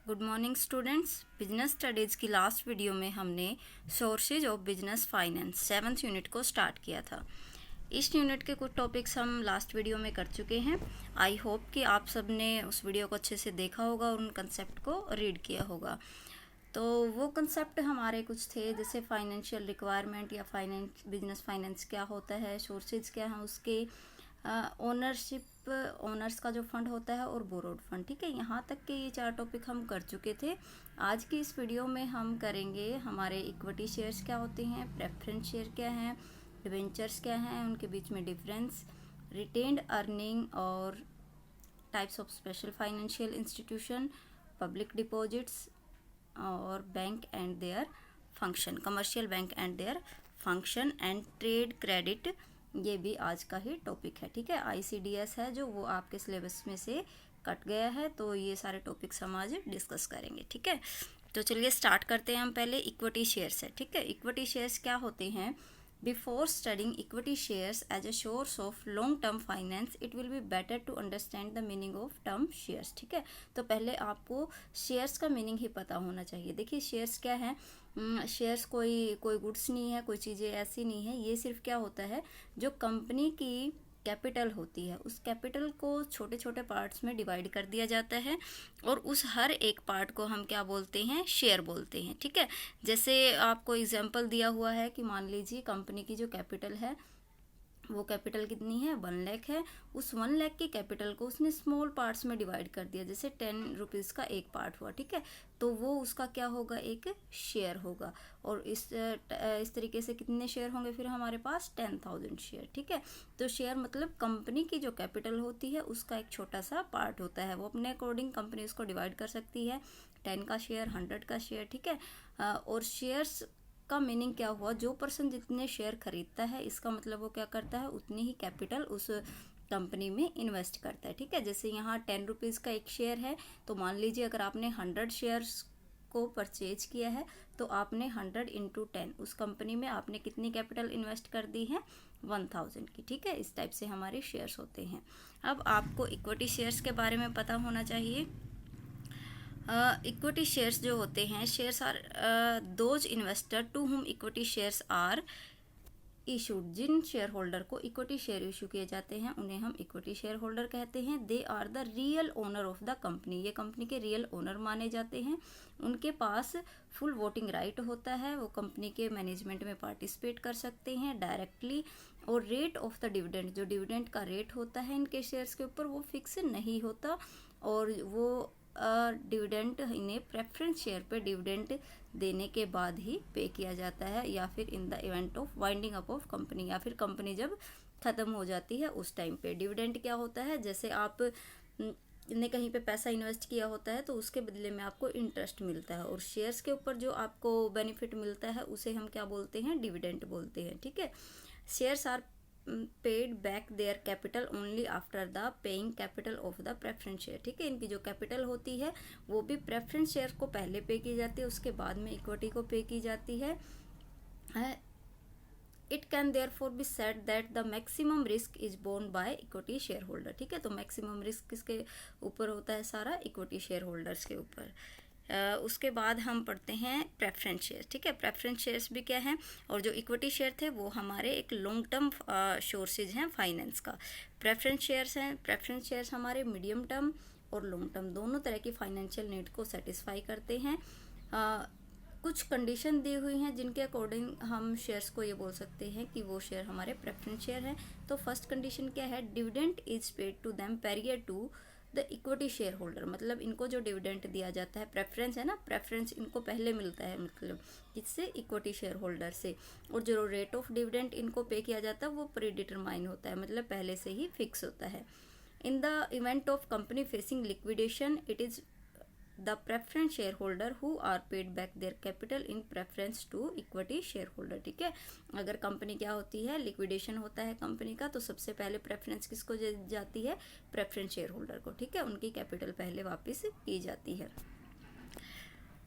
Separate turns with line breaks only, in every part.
Good morning students. Business studies की last video में हमने sources of business finance 7th unit को start किया था। इस यूनिट के कुछ टॉपिक्स हम लास्ट वीडियो में कर चुके हैं। आई होप कि आप सब ने उस वीडियो को अच्छे से देखा होगा और उन कंसेप्ट को रीड किया होगा। तो वो कंसेप्ट हमारे कुछ थे, जैसे फाइनेंशियल रिक्वायरमेंट या बिजनेस फाइनेंस क्या होता है, सोर्सेज क्या हैं उसके, ओनरशिप, ओनर्स का जो फंड होता है और बोरोड फंड। ठीक है, यहाँ तक के ये 4 टॉपिक हम कर चुके थे। आज की इस वीडियो में हम करेंगे हमारे इक्विटी शेयर्स क्या होते हैं, प्रेफरेंस शेयर क्या हैं, डिवेंचर्स क्या हैं, उनके बीच में डिफरेंस, रिटेन्ड अर्निंग और types of special financial institution, public deposits और bank and their function, commercial bank and their function and trade credit. ये भी आज का ही टॉपिक है। ठीक है, ICDS है जो वो आपके सिलेबस में से कट गया है, तो ये सारे टॉपिक्स हम आज डिस्कस करेंगे। ठीक है, तो चलिए स्टार्ट करते हैं। हम पहले इक्विटी शेयर्स है। ठीक है, इक्विटी शेयर्स क्या होते हैं? Before studying equity shares as a source of long-term finance, it will be better to understand the meaning of term shares. ठीक है, तो पहले आपको शेयर्स का मीनिंग ही पता होना चाहिए। देखिए शेयर्स क्या है, शेयर्स कोई गुड्स नहीं है, कोई चीज़ें ऐसी नहीं है। ये सिर्फ क्या होता है, जो कंपनी की कैपिटल होती है, उस कैपिटल को छोटे छोटे पार्ट्स में डिवाइड कर दिया जाता है और उस हर एक पार्ट को हम क्या बोलते हैं, शेयर बोलते हैं। ठीक है, जैसे आपको एग्जांपल दिया हुआ है कि मान लीजिए कंपनी की जो कैपिटल है वो कैपिटल कितनी है, 1 लाख है। उस 1 लाख की कैपिटल को उसने स्मॉल पार्ट्स में डिवाइड कर दिया, जैसे 10 रुपीज़ का एक पार्ट हुआ। ठीक है, तो वो उसका क्या होगा, एक शेयर होगा। और इस तरीके से कितने शेयर होंगे फिर हमारे पास, 10,000 शेयर। ठीक है, तो शेयर मतलब कंपनी की जो कैपिटल होती है उसका एक छोटा सा पार्ट होता है। वो अपने अकॉर्डिंग कंपनी उसको डिवाइड कर सकती है, 10 का शेयर, 100 का शेयर। ठीक है, और शेयर्स का मीनिंग क्या हुआ, जो पर्सन जितने शेयर खरीदता है, इसका मतलब वो क्या करता है, उतनी ही कैपिटल उस कंपनी में इन्वेस्ट करता है। ठीक है, जैसे यहाँ 10 रुपीज़ का एक शेयर है, तो मान लीजिए अगर आपने 100 शेयर्स को परचेज किया है, तो आपने 100 इंटू 10 उस कंपनी में आपने कितनी कैपिटल इन्वेस्ट कर दी है, 1000 की। ठीक है, इस टाइप से हमारे शेयर्स होते हैं। अब आपको इक्विटी शेयर्स के बारे में पता होना चाहिए। इक्विटी शेयर्स जो होते हैं, shares are those investor to whom equity shares are issued. जिन शेयर होल्डर को इक्विटी शेयर इशू किए जाते हैं उन्हें हम इक्विटी शेयर होल्डर कहते हैं। They are the real owner of the company, ये कंपनी के रियल ओनर माने जाते हैं। उनके पास फुल वोटिंग राइट होता है, वो कंपनी के मैनेजमेंट में पार्टिसिपेट कर सकते हैं डायरेक्टली। और रेट ऑफ द डिविडेंड, जो डिविडेंड का रेट होता है इनके शेयर्स के ऊपर, वो फिक्स नहीं होता और वो डिविडेंड इन्हें प्रेफरेंस शेयर पे डिविडेंड देने के बाद ही पे किया जाता है, या फिर इन the event of winding up of company, या फिर कंपनी जब ख़त्म हो जाती है उस टाइम पे। डिविडेंड क्या होता है, जैसे आप ने कहीं पे पैसा इन्वेस्ट किया होता है तो उसके बदले में आपको इंटरेस्ट मिलता है, और शेयर्स के ऊपर जो आपको बेनिफिट मिलता है उसे हम क्या बोलते हैं, डिविडेंड बोलते हैं। ठीक है, shares are paid back their capital only after the paying capital of the preference share. ठीक है, इनकी जो कैपिटल होती है वो भी प्रेफरेंस शेयर को पहले पे की जाती है, उसके बाद में इक्विटी को पे की जाती है। It can therefore be said that the maximum risk is borne by equity share holder. ठीक है, तो मैक्सिमम रिस्क किसके ऊपर होता है, सारा इक्विटी शेयर होल्डर्स के ऊपर। उसके बाद हम पढ़ते हैं प्रेफरेंस शेयर। ठीक है, प्रेफरेंस शेयर्स भी क्या हैं, और जो इक्विटी शेयर थे वो हमारे एक लॉन्ग टर्म सोर्सेज हैं फाइनेंस का। प्रेफरेंस शेयर्स हैं, प्रेफरेंस शेयर्स हमारे मीडियम टर्म और लॉन्ग टर्म दोनों तरह की फाइनेंशियल नीड को सेटिस्फाई करते हैं। कुछ कंडीशन दी हुई हैं जिनके अकॉर्डिंग हम शेयर्स को ये बोल सकते हैं कि वो शेयर हमारे प्रेफरेंस शेयर हैं। तो फर्स्ट कंडीशन क्या है, dividend is paid to them prior to the equity share holder, मतलब इनको जो डिविडेंड दिया जाता है, प्रेफरेंस है ना, प्रेफरेंस इनको पहले मिलता है, मतलब किससे, इक्विटी शेयर होल्डर से। और जो रेट ऑफ डिविडेंड इनको पे किया जाता है वो प्री डिटरमाइन होता है, मतलब पहले से ही फिक्स होता है। In the event of company facing liquidation, it is the preference share holder who are paid back their capital in preference to equity share holder. ठीक है, अगर कंपनी क्या होती है, लिक्विडेशन होता है कंपनी का, तो सबसे पहले प्रेफरेंस किसको जाती है, प्रेफरेंस शेयर होल्डर को। ठीक है, उनकी कैपिटल पहले वापस की जाती है।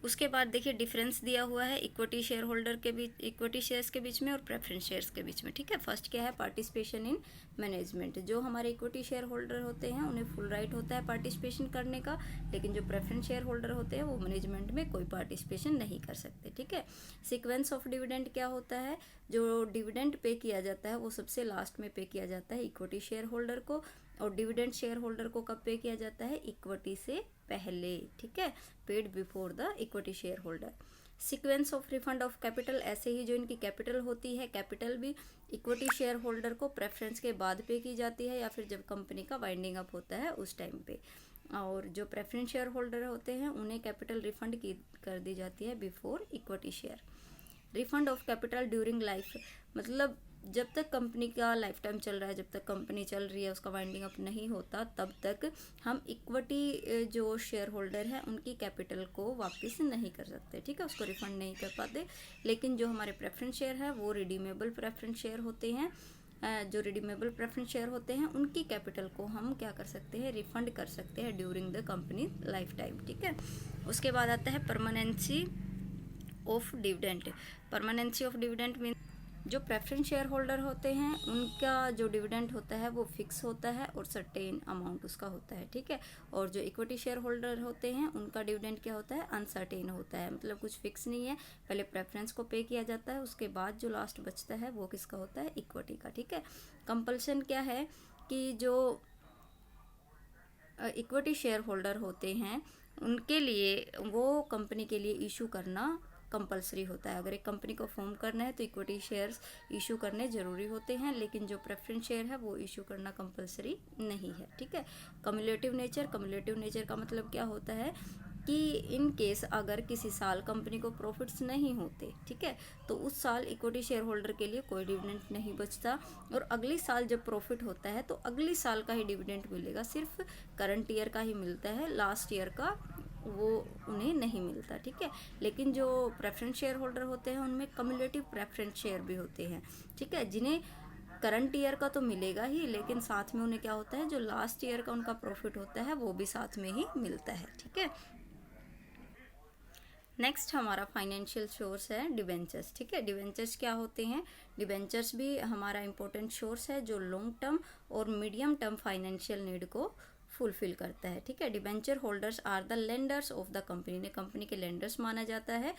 उसके बाद देखिए डिफरेंस दिया हुआ है इक्विटी शेयर होल्डर के बीच, इक्विटी शेयर्स के बीच में और प्रेफरेंस शेयर्स के बीच में, ठीक है। फर्स्ट क्या है, पार्टिसिपेशन इन मैनेजमेंट। जो हमारे इक्विटी शेयर होल्डर होते हैं उन्हें फुल राइट होता है पार्टिसिपेशन करने का, लेकिन जो प्रेफरेंस शेयर होल्डर होते हैं वो मैनेजमेंट में कोई पार्टिसिपेशन नहीं कर सकते, ठीक है। सीक्वेंस ऑफ डिविडेंड क्या होता है, जो डिविडेंड पे किया जाता है वो सबसे लास्ट में पे किया जाता है इक्विटी शेयर होल्डर को, और डिविडेंड शेयर होल्डर को कब पे किया जाता है, इक्विटी से पहले, ठीक है, paid before the equity share holder. Sequence of refund of capital, ऐसे ही जो इनकी कैपिटल होती है, कैपिटल भी इक्विटी शेयर होल्डर को प्रेफरेंस के बाद पे की जाती है या फिर जब कंपनी का वाइंडिंग अप होता है उस टाइम पे। और जो प्रेफरेंस शेयर होल्डर होते हैं उन्हें कैपिटल रिफंड की कर दी जाती है before equity share. Refund of capital during life, मतलब जब तक कंपनी का लाइफ टाइम चल रहा है, जब तक कंपनी चल रही है, उसका वाइंडिंग अप नहीं होता, तब तक हम इक्विटी जो शेयर होल्डर है उनकी कैपिटल को वापस नहीं कर सकते, ठीक है, उसको रिफंड नहीं कर पाते। लेकिन जो हमारे प्रेफरेंस शेयर है वो रिडीमेबल प्रेफरेंस शेयर होते हैं, जो रिडीमेबल प्रेफरेंस शेयर होते हैं उनकी कैपिटल को हम क्या कर सकते हैं, रिफंड कर सकते हैं during the company life time, ठीक है। उसके बाद आता है permanency of dividend. Permanency of dividend mean जो प्रेफरेंस शेयर होल्डर होते हैं उनका जो डिविडेंड होता है वो फिक्स होता है और सर्टेन अमाउंट उसका होता है, ठीक है। और जो इक्विटी शेयर होल्डर होते हैं उनका डिविडेंड क्या होता है, अनसर्टेन होता है, मतलब कुछ फिक्स नहीं है, पहले प्रेफरेंस को पे किया जाता है, उसके बाद जो लास्ट बचता है वो किसका होता है, इक्विटी का, ठीक है। कंपल्सन क्या है कि जो इक्विटी शेयर होल्डर होते हैं उनके लिए वो कंपनी के लिए इशू करना कंपलसरी होता है। अगर एक कंपनी को फॉर्म करना है तो इक्विटी शेयर्स इशू करने ज़रूरी होते हैं, लेकिन जो प्रेफरेंस शेयर है वो इशू करना कंपलसरी नहीं है, ठीक है। कम्युलेटिव नेचर, कम्युलेटिव नेचर का मतलब क्या होता है कि इन केस अगर किसी साल कंपनी को प्रॉफिट्स नहीं होते, ठीक है, तो उस साल इक्विटी शेयर होल्डर के लिए कोई डिविडेंड नहीं बचता, और अगली साल जब प्रॉफिट होता है तो अगली साल का ही डिविडेंड मिलेगा, सिर्फ करंट ईयर का ही मिलता है, लास्ट ईयर का वो उन्हें नहीं मिलता, ठीक है। लेकिन जो प्रेफरेंस शेयर होल्डर होते हैं उनमें कम्युलेटिव प्रेफरेंस शेयर भी होते हैं, ठीक है, जिन्हें करंट ईयर का तो मिलेगा ही, लेकिन साथ में उन्हें क्या होता है, जो लास्ट ईयर का उनका प्रॉफिट होता है वो भी साथ में ही मिलता है, ठीक है। नेक्स्ट हमारा फाइनेंशियल सोर्स है डिबेंचर्स, ठीक है। डिबेंचर्स क्या होते हैं, डिबेंचर्स भी हमारा इंपॉर्टेंट सोर्स है जो लॉन्ग टर्म और मीडियम टर्म फाइनेंशियल नीड को फुलफिल करता है, ठीक है। Debenture holders are the lenders of the company, ने कंपनी के लेंडर्स माना जाता है।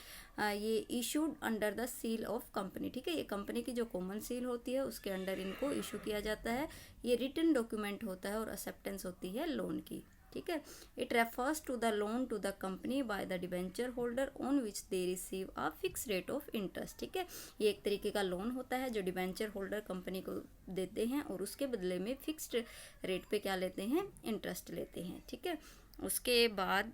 ये issued under the seal of company, ठीक है, ये कंपनी की जो कॉमन सील होती है उसके अंडर इनको इशू किया जाता है। ये रिटन डॉक्यूमेंट होता है और एक्सेप्टेंस होती है लोन की, ठीक है। It refers to the loan to the company by the debenture holder on which they receive a fix rate of interest, ठीक है। ये एक तरीके का लोन होता है जो डिबेंचर होल्डर कंपनी को देते हैं और उसके बदले में फिक्स्ड रेट पे क्या लेते हैं, इंटरेस्ट लेते हैं, ठीक है। उसके बाद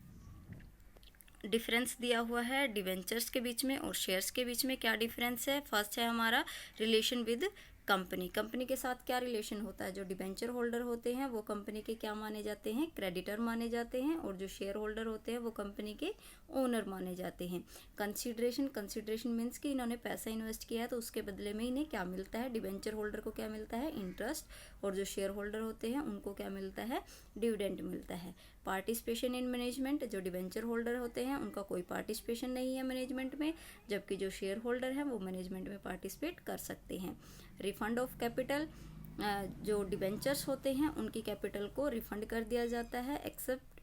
डिफरेंस दिया हुआ है डिवेंचर्स के बीच में और शेयर्स के बीच में, क्या डिफरेंस है। फर्स्ट है हमारा रिलेशन विद कंपनी, कंपनी के साथ क्या रिलेशन होता है, जो डिबेंचर होल्डर होते हैं वो कंपनी के क्या माने जाते हैं, क्रेडिटर माने जाते हैं, और जो शेयर होल्डर होते हैं वो कंपनी के ओनर माने जाते हैं। कंसीडरेशन, कंसीडरेशन मीन्स कि इन्होंने पैसा इन्वेस्ट किया है तो उसके बदले में इन्हें क्या मिलता है, डिबेंचर होल्डर को क्या मिलता है, इंटरेस्ट, और जो शेयर होल्डर होते हैं उनको क्या मिलता है, डिविडेंड मिलता है। पार्टिसिपेशन इन मैनेजमेंट, जो डिबेंचर होल्डर होते हैं उनका कोई पार्टिसिपेशन नहीं है मैनेजमेंट में, जबकि जो शेयर होल्डर है वो मैनेजमेंट में पार्टिसिपेट कर सकते हैं। रिफंड ऑफ कैपिटल, जो डिबेंचर्स होते हैं उनकी कैपिटल को रिफंड कर दिया जाता है एक्सेप्ट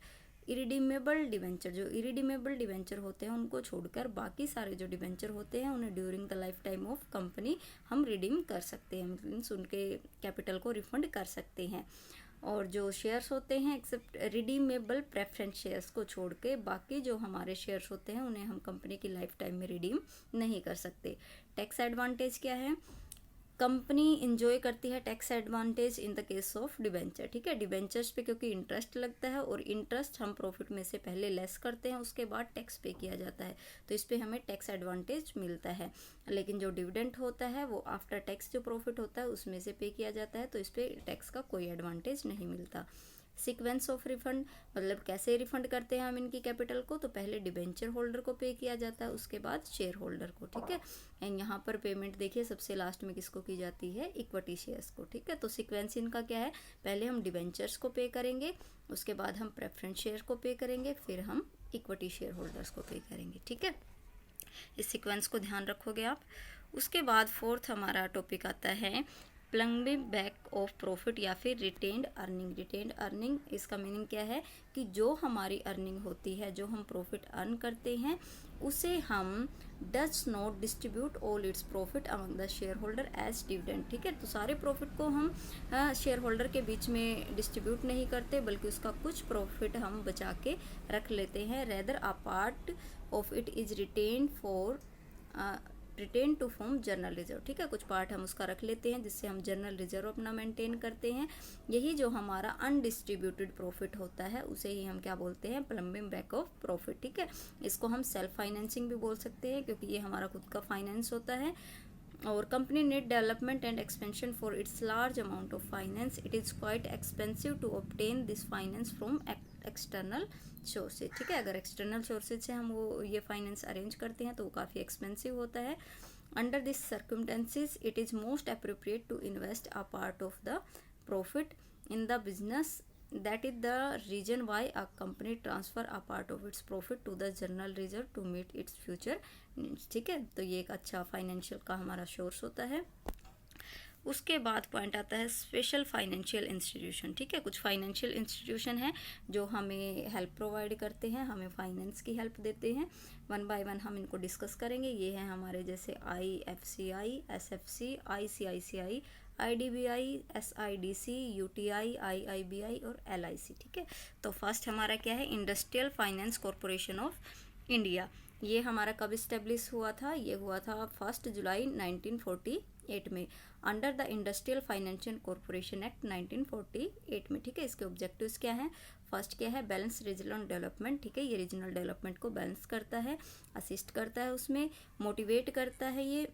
इरिडीमेबल डिबेंचर, जो इरिडीमेबल डिबेंचर होते हैं उनको छोड़कर बाकी सारे जो डिबेंचर होते हैं उन्हें during the life time of company हम रिडीम कर सकते हैं, मीन्स उनके कैपिटल को रिफंड कर सकते हैं। और जो शेयर्स होते हैं एक्सेप्ट रिडीमेबल प्रेफरेंस शेयर्स को छोड़ के बाकी जो हमारे शेयर्स होते हैं उन्हें हम कंपनी की लाइफ टाइम में रिडीम नहीं कर सकते। टैक्स एडवांटेज क्या है, कंपनी इंजॉय करती है tax advantage in the case of debenture, ठीक है। डिबेंचर्स पे क्योंकि इंटरेस्ट लगता है और इंटरेस्ट हम प्रॉफिट में से पहले लेस करते हैं, उसके बाद टैक्स पे किया जाता है, तो इस पे हमें टैक्स एडवांटेज मिलता है। लेकिन जो डिविडेंड होता है वो आफ्टर टैक्स जो प्रॉफिट होता है उसमें से पे किया जाता है, तो इस पे टैक्स का कोई एडवांटेज नहीं मिलता। सीक्वेंस ऑफ रिफंड, मतलब कैसे रिफंड करते हैं हम इनकी कैपिटल को, तो पहले डिबेंचर होल्डर को पे किया जाता है, उसके बाद शेयर होल्डर को, ठीक है। एंड यहाँ पर पेमेंट देखिए सबसे लास्ट में किसको की जाती है, इक्विटी शेयर्स को, ठीक है। तो सीक्वेंस इनका क्या है, पहले हम डिबेंचर्स को पे करेंगे, उसके बाद हम प्रेफरेंस शेयर को पे करेंगे, फिर हम इक्विटी शेयर होल्डर्स को पे करेंगे। ठीक है, इस सीक्वेंस को ध्यान रखोगे आप। उसके बाद फोर्थ हमारा टॉपिक आता है प्लम्बिंग बैक ऑफ प्रॉफिट या फिर रिटेन्ड अर्निंग। रिटेन्ड अर्निंग इसका मीनिंग क्या है कि जो हमारी अर्निंग होती है, जो हम प्रॉफिट अर्न करते हैं, उसे हम does not distribute all its profit among the share holder as dividend. ठीक है, तो सारे प्रॉफिट को हम शेयर होल्डर के बीच में डिस्ट्रीब्यूट नहीं करते, बल्कि उसका कुछ प्रॉफिट हम बचा के रख लेते हैं। Rather a part of it is retained for retain to form general reserve. ठीक है, कुछ पार्ट हम उसका रख लेते हैं जिससे हम जर्नल रिजर्व अपना मेंटेन करते हैं। यही जो हमारा अनडिस्ट्रीब्यूटेड प्रॉफिट होता है उसे ही हम क्या बोलते हैं, प्लम्बिंग बैक ऑफ प्रॉफिट। ठीक है, इसको हम सेल्फ फाइनेंसिंग भी बोल सकते हैं क्योंकि ये हमारा खुद का फाइनेंस होता है। और company need development and expansion for its large amount of finance, it is quite expensive to obtain this finance from external sources. ठीक है, अगर एक्सटर्नल सोर्सेज से हम वो ये फाइनेंस अरेंज करते हैं तो वो काफ़ी एक्सपेंसिव होता है। Under this circumstances it is most appropriate to invest a part of the profit in the business, that is the reason why a company transfer a part of its profit to the general reserve to meet its future needs. ठीक है, तो ये एक अच्छा financial का हमारा source होता है। उसके बाद पॉइंट आता है स्पेशल फाइनेंशियल इंस्टीट्यूशन। ठीक है, कुछ फाइनेंशियल इंस्टीट्यूशन है जो हमें हेल्प प्रोवाइड करते हैं, हमें फाइनेंस की हेल्प देते हैं। वन बाय वन हम इनको डिस्कस करेंगे। ये हैं हमारे जैसे IFCI, SFC, ICICI, IDBI, SIDC, UTI, IIBI और LIC। ठीक है, तो फर्स्ट हमारा क्या है, industrial finance corporation of India. ये हमारा कब इस्टेब्लिश हुआ था, ये हुआ था 1 जुलाई 1948 में under the industrial financial corporation act 1948 में। ठीक है, इसके ऑब्जेक्टिव्स क्या हैं, फर्स्ट क्या है, बैलेंस रीजनल डेवलपमेंट। ठीक है, ये रीजनल डेवलपमेंट को बैलेंस करता है, असिस्ट करता है, उसमें मोटिवेट करता है ये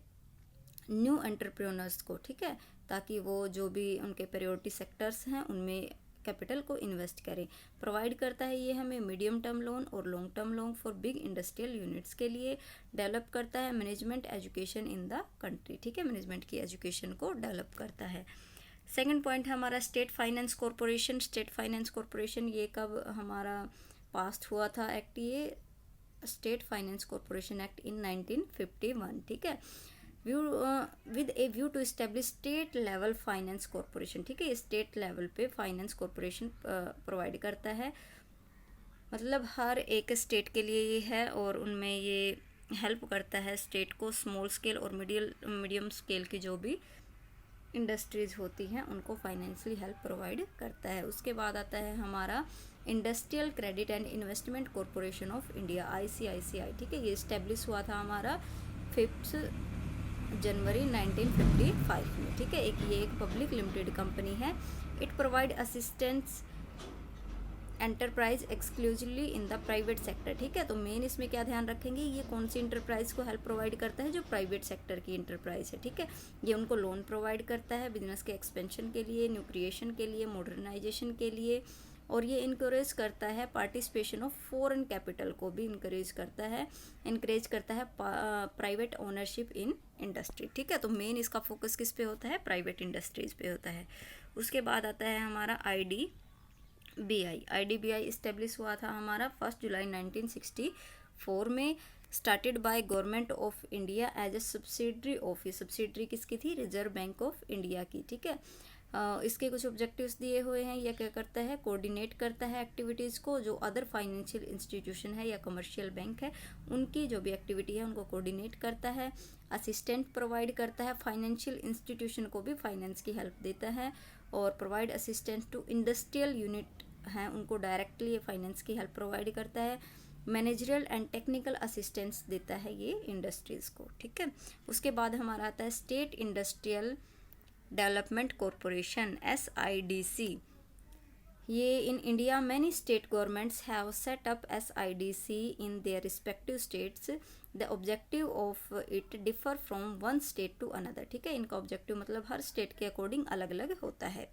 न्यू एंटरप्रेन्योर्स को। ठीक है, ताकि वो जो भी उनके प्रायोरिटी सेक्टर्स हैं उनमें कैपिटल को इन्वेस्ट करें। प्रोवाइड करता है ये हमें मीडियम टर्म लोन और long term loan for big industrial units के लिए। डेवलप करता है management education in the country. ठीक है, मैनेजमेंट की एजुकेशन को डेवलप करता है। सेकंड पॉइंट है हमारा state finance corporation. State finance corporation ये कब हमारा पास हुआ था एक्ट, ये state finance corporation act in 1951। ठीक है, with a view to establish state level finance corporation. ठीक है, ये स्टेट लेवल पे फाइनेंस कॉरपोरेशन प्रोवाइड करता है, मतलब हर एक स्टेट के लिए ये है और उनमें ये हेल्प करता है स्टेट को स्मॉल स्केल और मीडियम स्केल की जो भी इंडस्ट्रीज होती हैं उनको फाइनेंशियली हेल्प प्रोवाइड करता है। उसके बाद आता है हमारा industrial credit and investment corporation of India, ICICI। ठीक है, ये इस्टेब्लिश हुआ था हमारा 5 जनवरी 1955 में। ठीक है, ये एक पब्लिक लिमिटेड कंपनी है। It provide assistance enterprise exclusively in the private sector. ठीक है, तो मेन इसमें क्या ध्यान रखेंगे, ये कौन सी इंटरप्राइज को हेल्प प्रोवाइड करता है, जो प्राइवेट सेक्टर की इंटरप्राइज है। ठीक है, ये उनको लोन प्रोवाइड करता है बिजनेस के एक्सपेंशन के लिए, न्यू क्रिएशन के लिए, मॉडर्नाइजेशन के लिए, और ये इनकरेज करता है पार्टिसिपेशन ऑफ फॉरेन कैपिटल को भी इनकरेज करता है प्राइवेट ओनरशिप इन इंडस्ट्री। ठीक है, तो मेन इसका फोकस किस पे होता है, प्राइवेट इंडस्ट्रीज पे होता है। उसके बाद आता है हमारा IDBI इस्टेब्लिश हुआ था हमारा 1 जुलाई 1964 में, started by government of India as a subsidiary office. Subsidiary किसकी थी, रिजर्व बैंक ऑफ इंडिया की। ठीक है, इसके कुछ ऑब्जेक्टिव्स दिए हुए हैं। यह क्या करता है, कोऑर्डिनेट करता है एक्टिविटीज़ को, जो अदर फाइनेंशियल इंस्टीट्यूशन है या कमर्शियल बैंक है उनकी जो भी एक्टिविटी है उनको कोऑर्डिनेट करता है, असिस्टेंट प्रोवाइड करता है, फाइनेंशियल इंस्टीट्यूशन को भी फाइनेंस की हेल्प देता है, और provide assistance to industrial unit हैं उनको डायरेक्टली फाइनेंस की हेल्प प्रोवाइड करता है, मैनेजरियल एंड टेक्निकल असिस्टेंस देता है ये इंडस्ट्रीज़ को। ठीक है, उसके बाद हमारा आता है state industrial development corporation, SIDC। ये in India many state governments have set up SIDC in their respective states. The objective of it differ from one state to another. ठीक है, इनका ऑब्जेक्टिव मतलब हर स्टेट के अकॉर्डिंग अलग अलग होता है।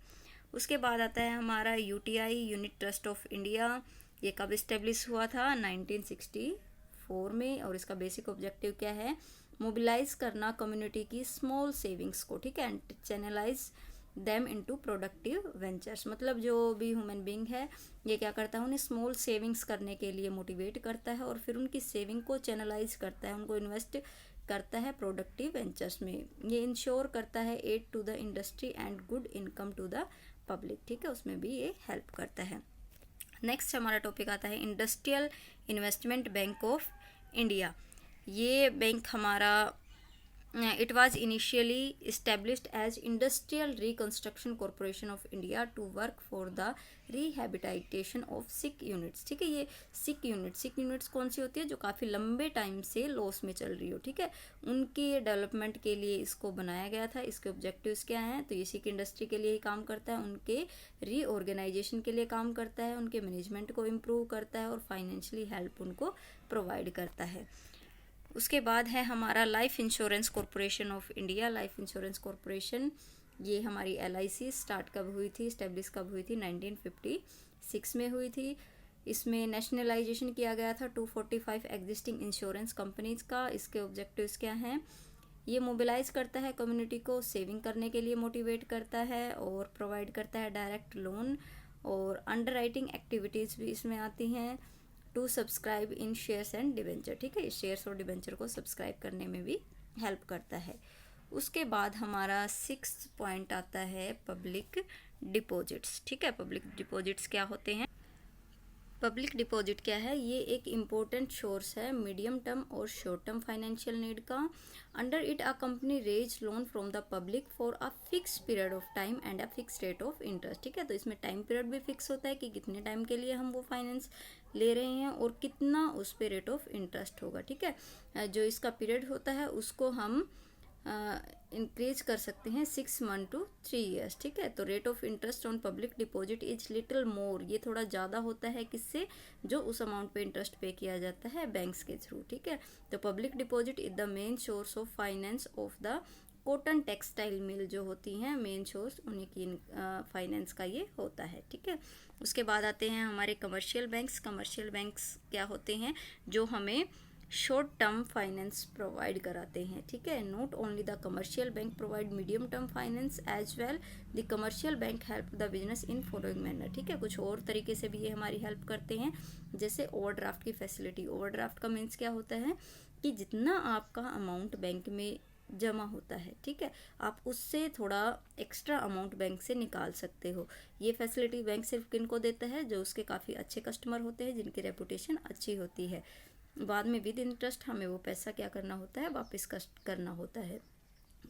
उसके बाद आता है हमारा UTI, unit trust of India. ये कब इस्टेब्लिश हुआ था, 1964 में, और इसका बेसिक ऑब्जेक्टिव क्या है, मोबिलाइज करना कम्युनिटी की स्मॉल सेविंग्स को। ठीक है, and channelise them into productive ventures. मतलब जो भी ह्यूमन बीइंग है ये क्या करता है, उन्हें स्मॉल सेविंग्स करने के लिए मोटिवेट करता है और फिर उनकी सेविंग को चैनलाइज करता है, उनको इन्वेस्ट करता है प्रोडक्टिव वेंचर्स में। ये इंश्योर करता है aid to the industry and good income to the public, ठीक है, उसमें भी ये हेल्प करता है। नेक्स्ट हमारा टॉपिक आता है industrial investment bank of India. ये बैंक हमारा it was initially established as Industrial Reconstruction Corporation of India to work for the rehabilitation of sick units, ठीक है। ये sick units कौन सी होती है, जो काफ़ी लंबे टाइम से लॉस में चल रही हो, ठीक है, उनके डेवलपमेंट के लिए इसको बनाया गया था। इसके ऑब्जेक्टिव्स क्या हैं, तो ये सिक इंडस्ट्री के लिए ही काम करता है, उनके रीऑर्गेनाइजेशन के लिए काम करता है, उनके मैनेजमेंट को इम्प्रूव करता है और फाइनेंशियली हेल्प उनको प्रोवाइड करता है। उसके बाद है हमारा life insurance corporation of India. Life insurance corporation ये हमारी LIC स्टार्ट कब हुई थी, इस्टेब्लिश कब हुई थी, 1956 में हुई थी। इसमें नेशनलाइजेशन किया गया था 245 एग्जिस्टिंग इंश्योरेंस कंपनीज का। इसके ऑब्जेक्टिव्स क्या हैं, ये मोबिलाइज करता है कम्युनिटी को, सेविंग करने के लिए मोटिवेट करता है और प्रोवाइड करता है डायरेक्ट लोन, और अंडरराइटिंग एक्टिविटीज़ भी इसमें आती हैं। To subscribe in shares and debenture, ठीक है, शेयर्स और डिवेंचर को सब्सक्राइब करने में भी हेल्प करता है। उसके बाद हमारा 6th पॉइंट आता है पब्लिक डिपॉजिट्स, ठीक है। पब्लिक डिपॉजिट्स क्या होते हैं, पब्लिक डिपॉजिट क्या है, ये एक इम्पोर्टेंट सोर्स है मीडियम टर्म और शॉर्ट टर्म फाइनेंशियल नीड का। Under it a company raise loan from the public for a fix period of time and a fix rate of interest, ठीक है। तो इसमें टाइम पीरियड भी fix होता है कि कितने टाइम के लिए हम वो फाइनेंस ले रहे हैं और कितना उस पर रेट ऑफ इंटरेस्ट होगा, ठीक है। जो इसका पीरियड होता है उसको हम इंक्रीज कर सकते हैं 6 मंथ टू 3 ईयर्स, ठीक है। तो rate of interest on public deposit is little more, ये थोड़ा ज़्यादा होता है किससे, जो उस अमाउंट पे इंटरेस्ट पे किया जाता है बैंक्स के थ्रू, ठीक है। तो public deposit is the main source of finance of the cotton textile mill, जो होती हैं मेन सोर्स उन्हीं की फाइनेंस का ये होता है, ठीक है। उसके बाद आते हैं हमारे कमर्शियल बैंक्स। कमर्शियल बैंक्स क्या होते हैं, जो हमें शॉर्ट टर्म फाइनेंस प्रोवाइड कराते हैं, ठीक है। Not only the commercial bank provide medium term finance as well, the commercial bank help the business in following manner, ठीक है। कुछ और तरीके से भी ये हमारी हेल्प करते हैं, जैसे ओवरड्राफ्ट की फैसिलिटी। ओवरड्राफ्ट का मीन्स क्या होता है कि जितना आपका अमाउंट बैंक में जमा होता है, ठीक है, आप उससे थोड़ा एक्स्ट्रा अमाउंट बैंक से निकाल सकते हो। ये फैसिलिटी बैंक सिर्फ किनको देता है, जो उसके काफ़ी अच्छे कस्टमर होते हैं, जिनकी रेपुटेशन अच्छी होती है। बाद में विद इंटरेस्ट हमें वो पैसा क्या करना होता है, वापस करना होता है।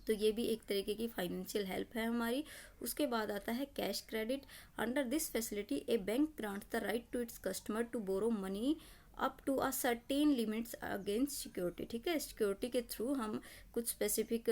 तो ये भी एक तरीके की फाइनेंशियल हेल्प है हमारी। उसके बाद आता है cash credit. Under this facility a bank grants the right to its customer to borrow money up to a certain limits against security, ठीक है। सिक्योरिटी के थ्रू हम कुछ स्पेसिफिक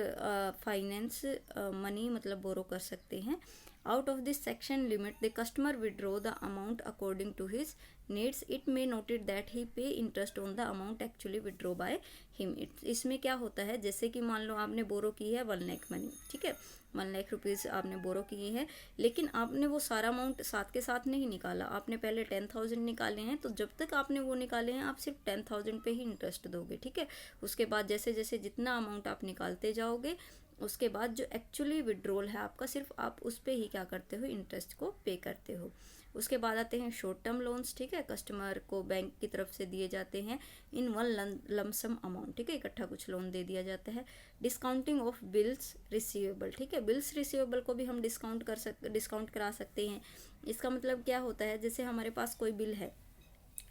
फाइनेंस मनी मतलब बोरो कर सकते हैं। Out of this section limit the customer withdraw the amount according to his needs. It may noted that he pay interest on the amount actually withdraw by him. इसमें क्या होता है, जैसे कि मान लो आपने बोरो की है 1 लाख मनी, ठीक है, 1 लाख रुपीज़ आपने बोरो की है, लेकिन आपने वो सारा अमाउंट साथ के साथ नहीं निकाला, आपने पहले 10,000 निकाले हैं। तो जब तक आपने वो निकाले हैं आप सिर्फ 10,000 पे ही इंटरेस्ट दोगे, ठीक है। उसके बाद जैसे जैसे जितना अमाउंट आप निकालते जाओगे, उसके बाद जो एक्चुअली विड्रॉल है आपका, सिर्फ आप उस पर ही क्या करते हो, इंटरेस्ट को पे करते हो। उसके बाद आते हैं शॉर्ट टर्म लोन्स, ठीक है। कस्टमर को बैंक की तरफ से दिए जाते हैं इन 1 लमसम अमाउंट, ठीक है, इकट्ठा कुछ लोन दे दिया जाता है। डिस्काउंटिंग ऑफ बिल्स रिसीवेबल, ठीक है, बिल्स रिसीवेबल को भी हम डिस्काउंट करा सकते हैं। इसका मतलब क्या होता है, जैसे हमारे पास कोई बिल है,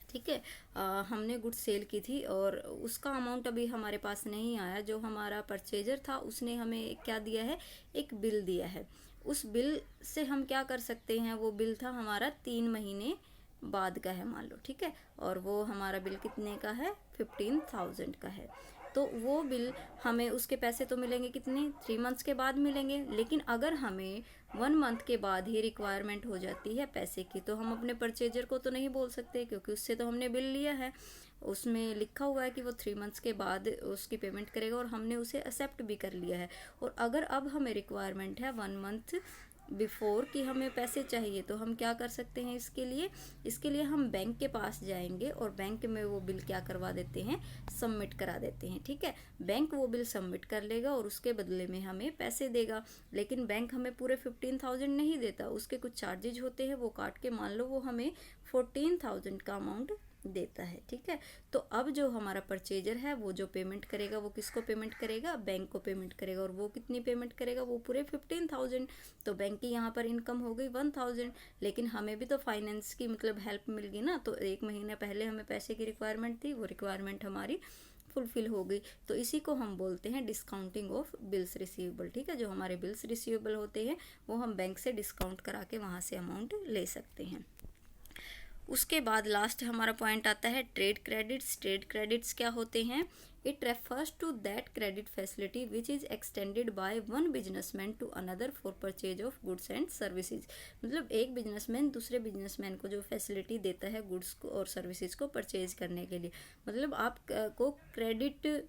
ठीक है, हमने गुड्स सेल की थी और उसका अमाउंट अभी हमारे पास नहीं आया, जो हमारा परचेजर था उसने हमें क्या दिया है, एक बिल दिया है। उस बिल से हम क्या कर सकते हैं, वो बिल था हमारा 3 महीने बाद का है मान लो, ठीक है, और वो हमारा बिल कितने का है, 15,000 का है। तो वो बिल हमें उसके पैसे तो मिलेंगे कितने, 3 मंथ्स के बाद मिलेंगे। लेकिन अगर हमें 1 मंथ के बाद ही रिक्वायरमेंट हो जाती है पैसे की, तो हम अपने परचेजर को तो नहीं बोल सकते, क्योंकि उससे तो हमने बिल लिया है, उसमें लिखा हुआ है कि वो 3 मंथ्स के बाद उसकी पेमेंट करेगा और हमने उसे एक्सेप्ट भी कर लिया है। और अगर अब हमें रिक्वायरमेंट है 1 मंथ बिफोर कि हमें पैसे चाहिए तो हम क्या कर सकते हैं, इसके लिए हम बैंक के पास जाएंगे और बैंक में वो बिल क्या करवा देते हैं, सबमिट करा देते हैं। ठीक है, बैंक वो बिल सबमिट कर लेगा और उसके बदले में हमें पैसे देगा। लेकिन बैंक हमें पूरे 15,000 नहीं देता, उसके कुछ चार्जेज होते हैं, वो काट के मान लो वो हमें 14,000 का अमाउंट देता है। ठीक है, तो अब जो हमारा परचेजर है वो जो पेमेंट करेगा वो किसको पेमेंट करेगा, बैंक को पेमेंट करेगा। और वो कितनी पेमेंट करेगा, वो पूरे 15,000। तो बैंक की यहाँ पर इनकम हो गई 1,000, लेकिन हमें भी तो फाइनेंस की मतलब हेल्प मिल गई ना। तो 1 महीने पहले हमें पैसे की रिक्वायरमेंट थी, वो रिक्वायरमेंट हमारी फुलफिल हो गई। तो इसी को हम बोलते हैं डिस्काउंटिंग ऑफ बिल्स रिसीवेबल। ठीक है, जो हमारे बिल्स रिसीवेबल होते हैं वो हम बैंक से डिस्काउंट करा के वहाँ से अमाउंट ले सकते हैं। उसके बाद लास्ट हमारा पॉइंट आता है ट्रेड क्रेडिट्स। ट्रेड क्रेडिट्स क्या होते हैं, it refers to that credit facility which is extended by one businessman to another for purchase of goods and services. मतलब एक बिजनेसमैन दूसरे बिजनेसमैन को जो फैसिलिटी देता है गुड्स को और सर्विसेज को परचेज करने के लिए। मतलब आप को क्रेडिट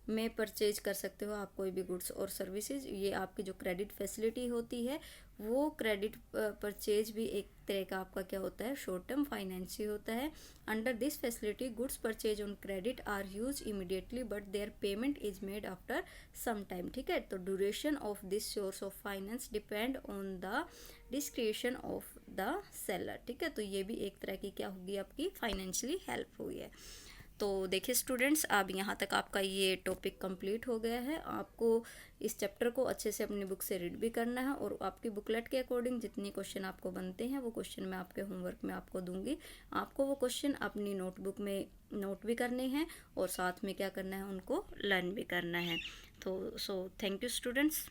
में परचेज कर सकते हो आप कोई भी गुड्स और सर्विसेज। ये आपकी जो क्रेडिट फैसिलिटी होती है वो क्रेडिट परचेज भी एक तरह का आपका क्या होता है, शॉर्ट टर्म फाइनेंस ही होता है। Under this facility goods purchase on credit are use immediately but their payment is made after some time. ठीक है, तो duration of this source of finance depend on the description of the seller. ठीक है, तो ये भी एक तरह की क्या होगी, आपकी फाइनेंशियली हेल्प हुई है। तो देखिए स्टूडेंट्स, अब यहाँ तक आपका ये टॉपिक कंप्लीट हो गया है। आपको इस चैप्टर को अच्छे से अपनी बुक से रीड भी करना है और आपकी बुकलेट के अकॉर्डिंग जितने क्वेश्चन आपको बनते हैं वो क्वेश्चन मैं आपके होमवर्क में आपको दूंगी। आपको वो क्वेश्चन अपनी नोटबुक में नोट भी करने हैं और साथ में क्या करना है, उनको लर्न भी करना है। तो थैंक यू स्टूडेंट्स।